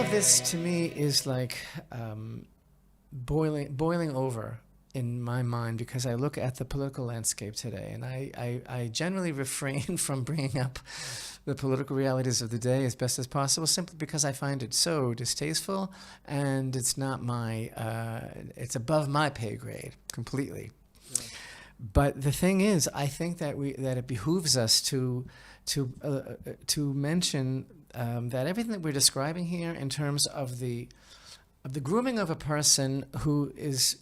of this to me is like boiling over in my mind, because I look at the political landscape today, and I generally refrain from bringing up the political realities of the day as best as possible, simply because I find it so distasteful, and it's not my, it's above my pay grade completely. Yeah. But the thing is, I think that it behooves us to mention that everything that we're describing here in terms of the grooming of a person who is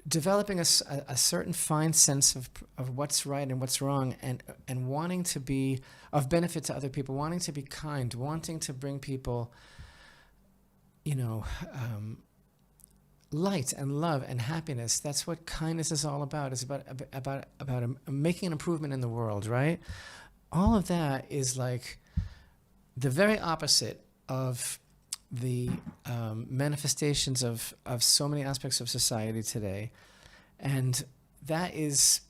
developing a certain fine sense of what's right and what's wrong, and wanting to be of benefit to other people, wanting to be kind, wanting to bring people, light and love and happiness. That's what kindness is all about. It's about making an improvement in the world, right? All of that is like the very opposite of the manifestations of so many aspects of society today. And that is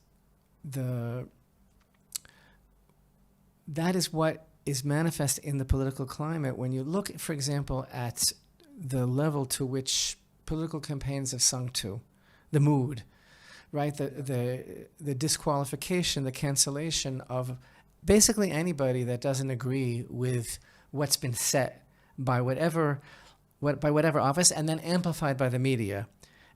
what is manifest in the political climate. When you look, for example, at the level to which political campaigns have sunk to, the mood, right? The disqualification, the cancellation of basically anybody that doesn't agree with what's been set by whatever office, and then amplified by the media.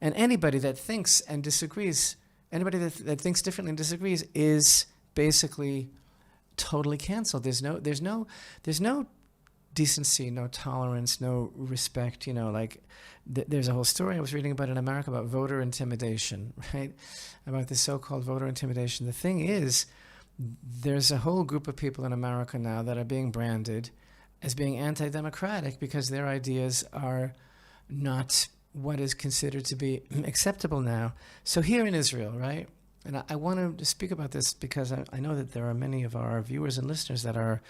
And anybody that thinks and disagrees, anybody that thinks differently and disagrees, is basically totally canceled. There's no decency, no tolerance, no respect. There's a whole story I was reading about in America about voter intimidation, right? About this so-called voter intimidation. The thing is, there's a whole group of people in America now that are being branded as being anti-democratic because their ideas are not what is considered to be acceptable now. So here in Israel, right? And I want to speak about this because I know that there are many of our viewers and listeners that are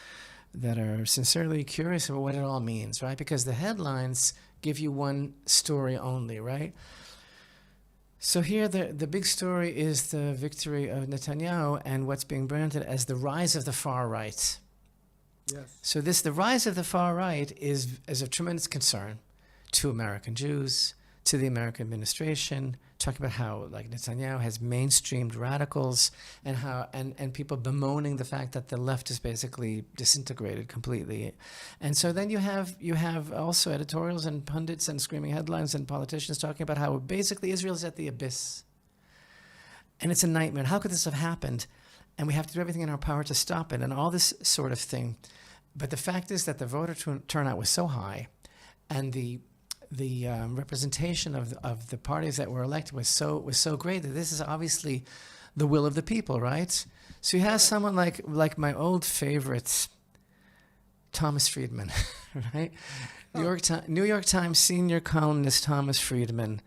sincerely curious about what it all means, right? Because the headlines give you one story only, right? So here the big story is the victory of Netanyahu and what's being branded as the rise of the far right. Yes. So the rise of the far right is of tremendous concern to American Jews, to the American administration, talking about how like Netanyahu has mainstreamed radicals and how and people bemoaning the fact that the left is basically disintegrated completely. And so then you have also editorials and pundits and screaming headlines and politicians talking about how basically Israel is at the abyss. And it's a nightmare. How could this have happened? And we have to do everything in our power to stop it and all this sort of thing. But the fact is that the voter turnout was so high, and the representation of the parties that were elected was so great that this is obviously the will of the people, right? So you have someone like my old favorite, Thomas Friedman, right? New York Times senior columnist Thomas Friedman.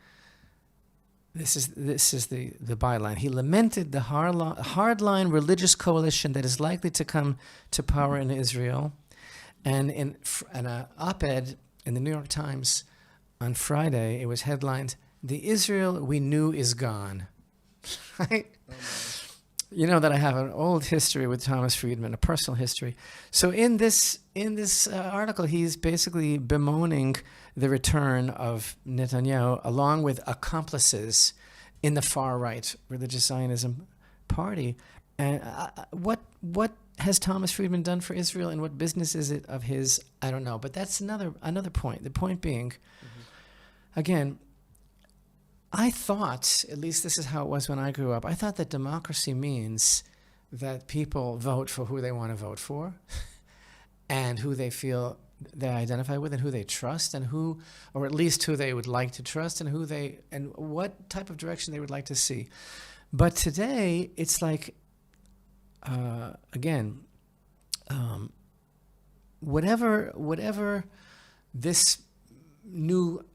This is the byline. He lamented the hardline religious coalition that is likely to come to power in Israel, and in an op-ed in the New York Times on Friday, it was headlined, "The Israel we knew is gone." Right? Oh, you know that I have an old history with Thomas Friedman, a personal history. So in this article, he's basically bemoaning the return of Netanyahu along with accomplices in the far-right religious Zionism party. And what has Thomas Friedman done for Israel, and what business is it of his? I don't know. But that's another point. The point being, again, I thought, at least this is how it was when I grew up, I thought that democracy means that people vote for who they want to vote for and who they feel they identify with and who they trust and who, or at least who they would like to trust and and what type of direction they would like to see. But today, it's like, whatever this new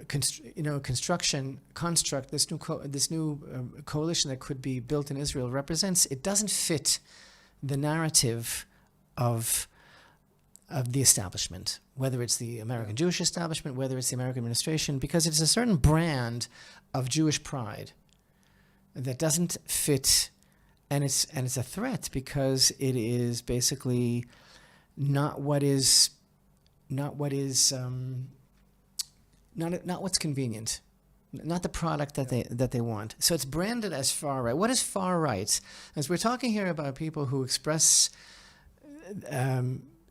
construct, this new coalition that could be built in Israel represents, it doesn't fit the narrative of the establishment, whether it's the American Jewish establishment, whether it's the American administration, because it's a certain brand of Jewish pride that doesn't fit, and it's a threat because it is basically not what is, not what's convenient, not the product that they want. So it's branded as far right. What is far right? As we're talking here about people who express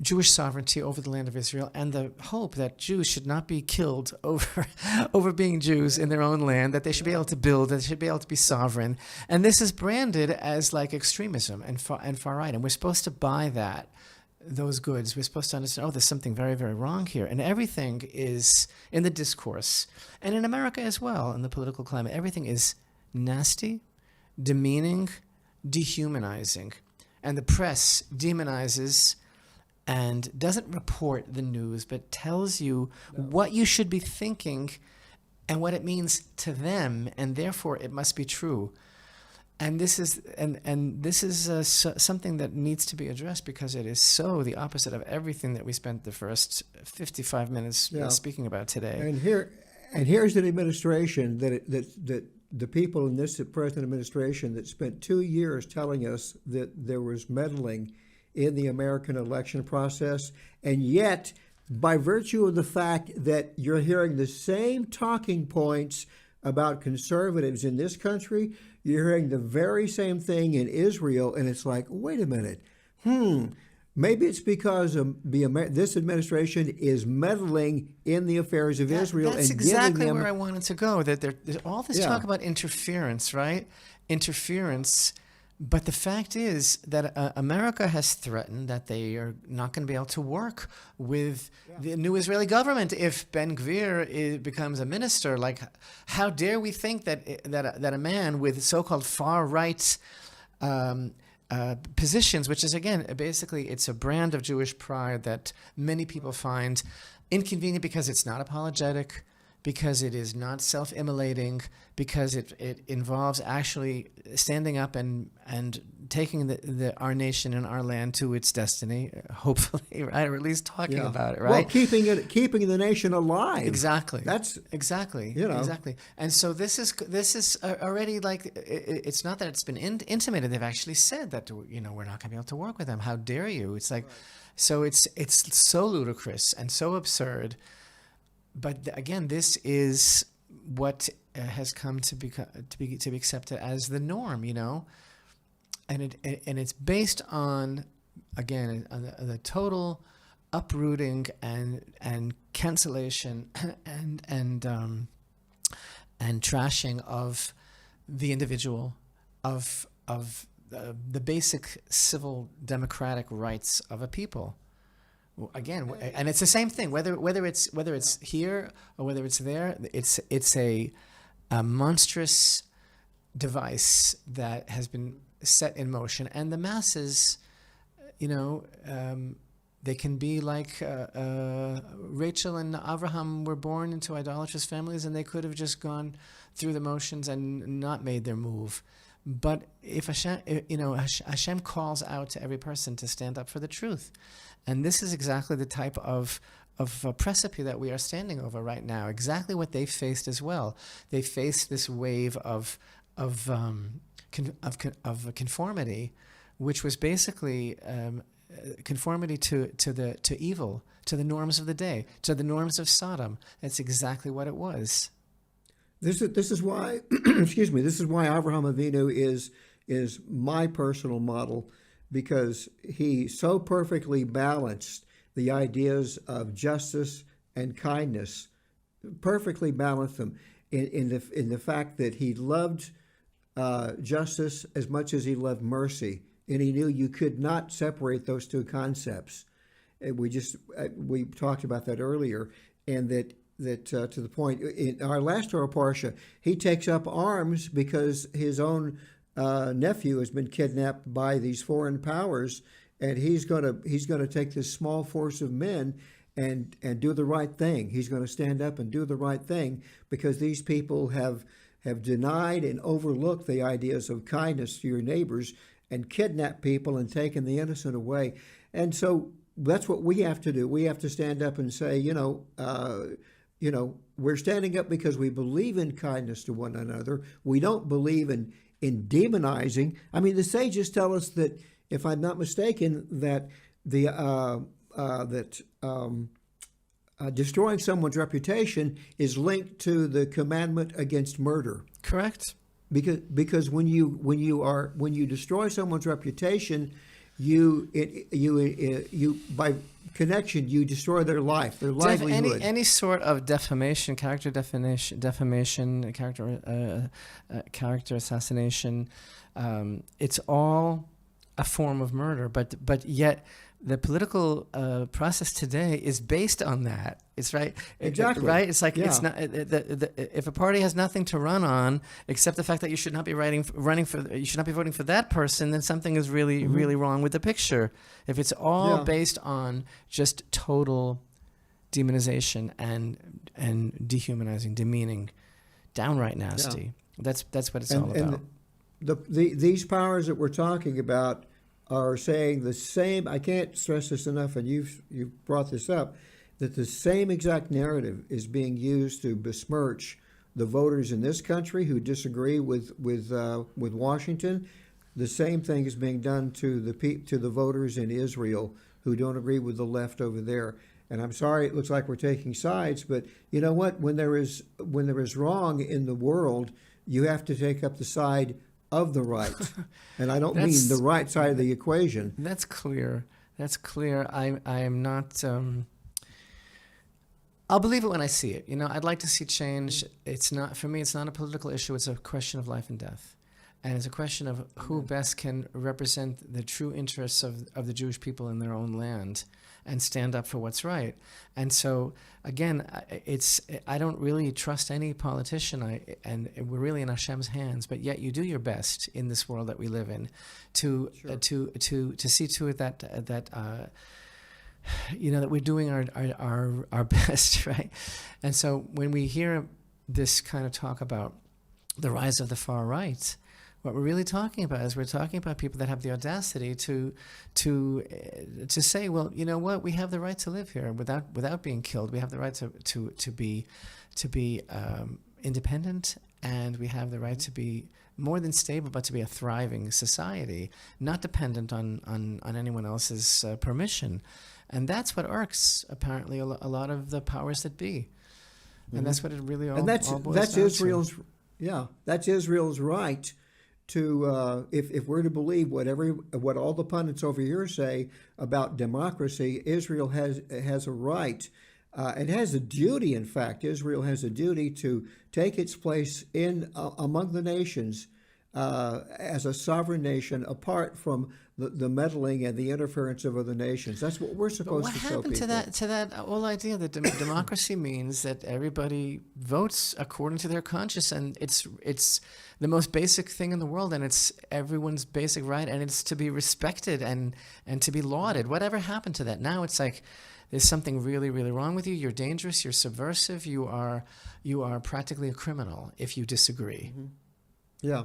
Jewish sovereignty over the land of Israel and the hope that Jews should not be killed over being Jews in their own land, that they should be able to build, that they should be able to be sovereign. And this is branded as like extremism and far right. And we're supposed to buy those goods. We're supposed to understand, there's something very, very wrong here. And everything is, in the discourse, and in America as well, in the political climate, everything is nasty, demeaning, dehumanizing. And the press demonizes and doesn't report the news, but tells you what you should be thinking and what it means to them, and therefore it must be true. And this is something that needs to be addressed, because it is so the opposite of everything that we spent the first 55 minutes speaking about today. And here's an administration that the people in this present administration that spent 2 years telling us that there was meddling in the American election process, and yet, by virtue of the fact that you're hearing the same talking points about conservatives in this country, you're hearing the very same thing in Israel, and it's like, wait a minute, maybe it's because this administration is meddling in the affairs of Israel. That's and exactly giving them, where I wanted to go, that there's all this talk about interference, right? Interference. But the fact is that America has threatened that they are not going to be able to work with the new Israeli government if Ben Gvir becomes a minister. Like, how dare we think that a man with so-called far-right positions, which is, again, basically it's a brand of Jewish pride that many people find inconvenient because it's not apologetic, because it is not self-immolating, because it involves actually standing up and taking our nation and our land to its destiny, hopefully, right? Or at least talking about it, right? Well, keeping the nation alive. Exactly. That's exactly. Exactly. And so this is already like, it's not that it's been intimated. They've actually said that we're not going to be able to work with them. How dare you? It's like, so it's so ludicrous and so absurd. But again, this is what has come to be accepted as the norm, and it's based on, again, the total uprooting and cancellation and trashing of the individual, of the basic civil democratic rights of a people. Again, and it's the same thing. Whether it's here or whether it's there, it's a monstrous device that has been set in motion, and the masses, they can be like Rachel and Abraham were born into idolatrous families, and they could have just gone through the motions and not made their move. But if Hashem calls out to every person to stand up for the truth. And this is exactly the type of precipice that we are standing over right now. Exactly what they faced as well. They faced this wave of conformity, which was basically conformity to evil, to the norms of the day, to the norms of Sodom. That's exactly what it was. This is why, excuse me. This is why Avraham Avinu is my personal model, because he so perfectly balanced the ideas of justice and kindness, perfectly balanced them in the fact that he loved justice as much as he loved mercy, and he knew you could not separate those two concepts. And we talked about that earlier, and that to the point in our last Torah Parsha, he takes up arms because his own nephew has been kidnapped by these foreign powers, and he's going to take this small force of men and do the right thing. He's going to stand up and do the right thing, because these people have denied and overlooked the ideas of kindness to your neighbors and kidnapped people and taken the innocent away. And so that's what we have to do. We have to stand up and say, we're standing up because we believe in kindness to one another. We don't believe in demonizing. I mean, the sages tell us that, if I'm not mistaken, that the destroying someone's reputation is linked to the commandment against murder. Correct. Because when you destroy someone's reputation, you by connection you destroy their life, their livelihood. Any sort of defamation, character defamation, character assassination, it's all a form of murder. But yet the political process today is based on that. It's right. Exactly. Right. It's like it's not. If a party has nothing to run on except the fact that you should not be you should not be voting for that person, then something is really really wrong with the picture. If it's all based on just total demonization and dehumanizing, demeaning, downright nasty. That's what it's all about. And these powers that we're talking about are saying the same. I can't stress this enough, and you've brought this up, that the same exact narrative is being used to besmirch the voters in this country who disagree with Washington. The same thing is being done to the voters in Israel who don't agree with the left over there. And I'm sorry, it looks like we're taking sides, but you know what? When there is wrong in the world, you have to take up the side of the right. And I don't mean the right side of the equation. That's clear. I am not. I'll believe it when I see it. I'd like to see change. It's not, for me, it's not a political issue. It's a question of life and death. And it's a question of who best can represent the true interests of the Jewish people in their own land and stand up for what's right. And so, again, I don't really trust any politician, and we're really in Hashem's hands, but yet you do your best in this world that we live in to see to it that that we're doing our best, right? And so when we hear this kind of talk about the rise of the far right, what we're really talking about is we're talking about people that have the audacity to say, well, you know what, we have the right to live here without being killed. We have the right to be independent, and we have the right to be more than stable, but to be a thriving society, not dependent on anyone else's permission. And that's what irks, apparently, a lot of the powers that be. And that's what it really all boils down to. That's Israel's right to, if we're to believe what all the pundits over here say about democracy, Israel has a right. It has a duty, in fact. Israel has a duty to take its place among the nations as a sovereign nation, apart from the meddling and the interference of other nations. That's what we're supposed to show people. What happened to that whole idea that democracy means that everybody votes according to their conscience, and it's the most basic thing in the world, and it's everyone's basic right, and it's to be respected and to be lauded. Whatever happened to that? Now it's like there's something really, really wrong with you. You're dangerous. You're subversive. You are practically a criminal if you disagree. Mm-hmm. Yeah.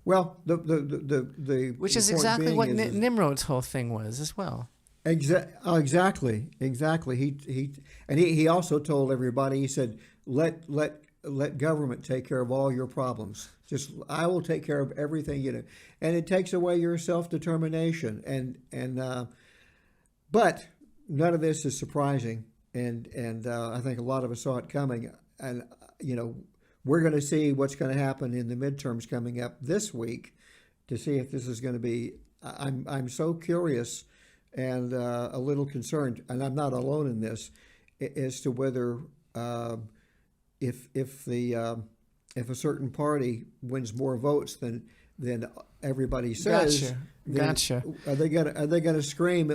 Well, which is exactly what Nimrod's whole thing was as well. Exactly. He also told everybody, he said, let government take care of all your problems. Just I will take care of everything, and it takes away your self-determination. But none of this is surprising, and I think a lot of us saw it coming, and we're going to see what's going to happen in the midterms coming up this week to see if this is going to be. I'm so curious and a little concerned, and I'm not alone in this, as to whether if a certain party wins more votes than everybody says. Gotcha. Are they gonna scream?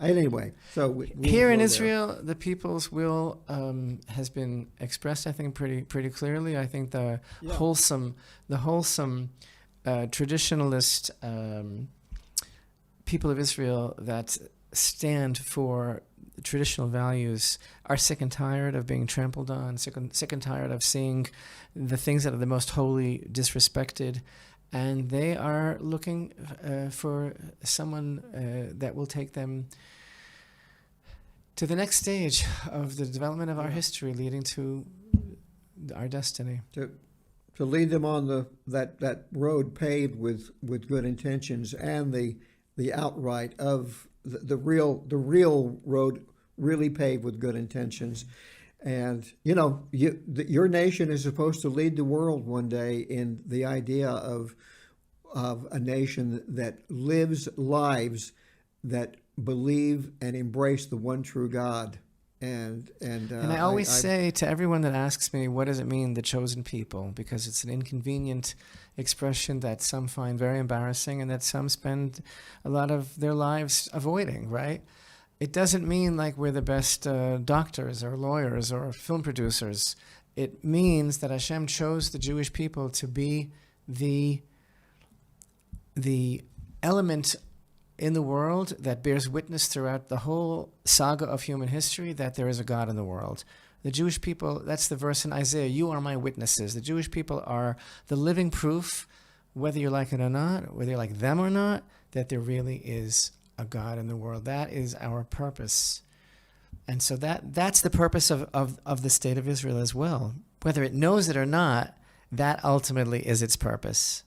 Anyway, so here in Israel, the people's will has been expressed, I think, pretty clearly. I think the wholesome traditionalist people of Israel that stand for traditional values are sick and tired of being trampled on, sick and tired of seeing the things that are the most holy disrespected. And they are looking for someone that will take them to the next stage of the development of our history, leading to our destiny. To lead them on that road paved with good intentions and the the outright of the real road, really paved with good intentions. And your nation is supposed to lead the world one day in the idea of a nation that lives lives that believe and embrace the one true God. And I always say to everyone that asks me, what does it mean, the chosen people? Because it's an inconvenient expression that some find very embarrassing and that some spend a lot of their lives avoiding, right? It doesn't mean like we're the best doctors or lawyers or film producers. It means that Hashem chose the Jewish people to be the element in the world that bears witness throughout the whole saga of human history that there is a God in the world. The Jewish people, that's the verse in Isaiah, you are my witnesses. The Jewish people are the living proof, whether you like it or not, whether you like them or not, that there really is a God in the world. That is our purpose. And so that's the purpose of the state of Israel as well. Whether it knows it or not, that ultimately is its purpose.